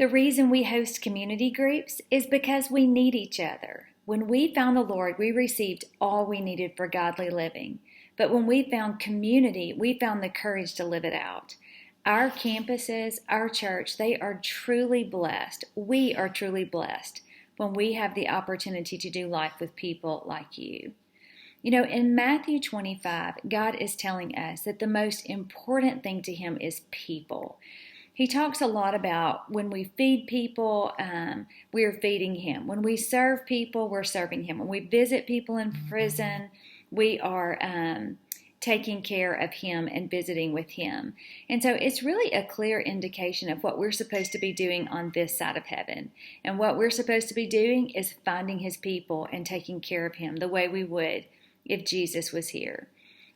The reason we host community groups is because we need each other. When we found the Lord, we received all we needed for godly living. But when we found community, we found the courage to live it out. Our campuses, our church, they are truly blessed. We are truly blessed when we have the opportunity to do life with people like you. You know, in Matthew 25, God is telling us that the most important thing to Him is people. He talks a lot about when we feed people, we're feeding Him. When we serve people, we're serving Him. When we visit people in prison, we are taking care of Him and visiting with Him. And so it's really a clear indication of what we're supposed to be doing on this side of heaven. And what we're supposed to be doing is finding His people and taking care of Him the way we would if Jesus was here.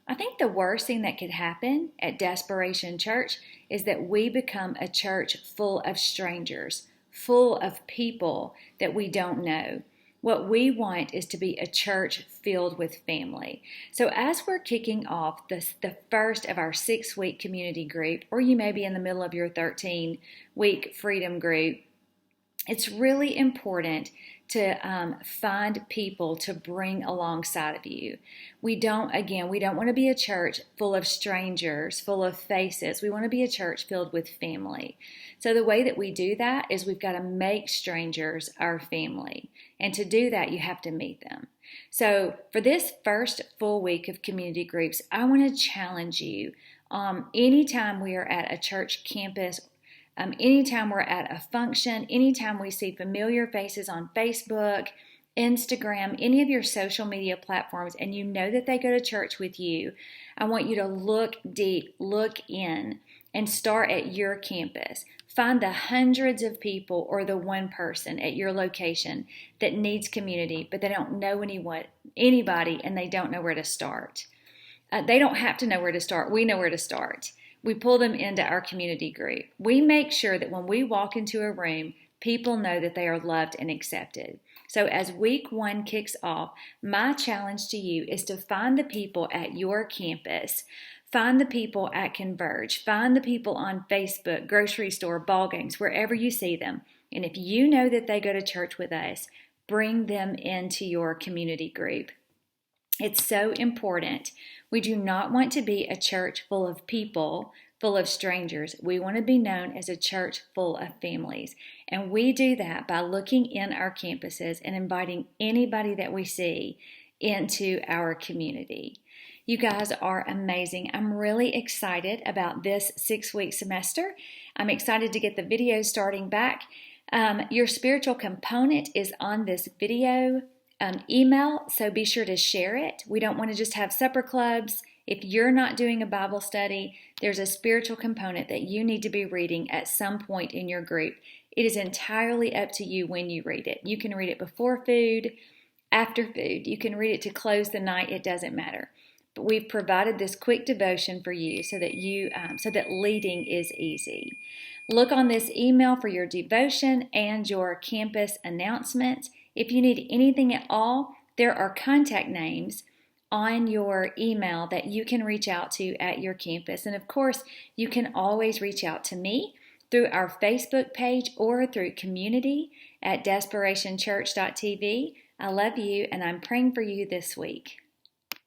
I think the worst thing that could happen at Desperation Church is that we become a church full of strangers, full of people that we don't know. What we want is to be a church filled with family. So as we're kicking off the first of our 6-week community group, or you may be in the middle of your 13-week freedom group, it's really important to find people to bring alongside of you. We don't want to be a church full of strangers, full of faces. We want to be a church filled with family. So the way that we do that is we've got to make strangers our family. And to do that, you have to meet them. So for this first full week of community groups, I want to challenge you. Anytime we are at a church campus, anytime we're at a function, anytime we see familiar faces on Facebook, Instagram, any of your social media platforms, and you know that they go to church with you, I want you to look deep, look in, and start at your campus. Find the hundreds of people or the one person at your location that needs community, but they don't know anybody, and they don't know where to start. They don't have to know where to start. We know where to start. We pull them into our community group. We make sure that when we walk into a room, people know that they are loved and accepted. So as week 1 kicks off, my challenge to you is to find the people at your campus, find the people at Converge, find the people on Facebook, grocery store, ball games, wherever you see them. And if you know that they go to church with us, bring them into your community group. It's so important. We do not want to be a church full of people, full of strangers. We want to be known as a church full of families. And we do that by looking in our campuses and inviting anybody that we see into our community. You guys are amazing. I'm really excited about this 6-week semester. I'm excited to get the videos starting back. Your spiritual component is on this video email, so be sure to share it. We don't want to just have supper clubs. If you're not doing a Bible study, there's a spiritual component that you need to be reading at some point in your group. It is entirely up to you when you read it. You can read it before food, after food. You can read it to close the night. It doesn't matter. But we've provided this quick devotion for you so that leading is easy. Look on this email for your devotion and your campus announcements. If you need anything at all, there are contact names on your email that you can reach out to at your campus. And of course, you can always reach out to me through our Facebook page or through community at desperationchurch.tv. I love you, and I'm praying for you this week.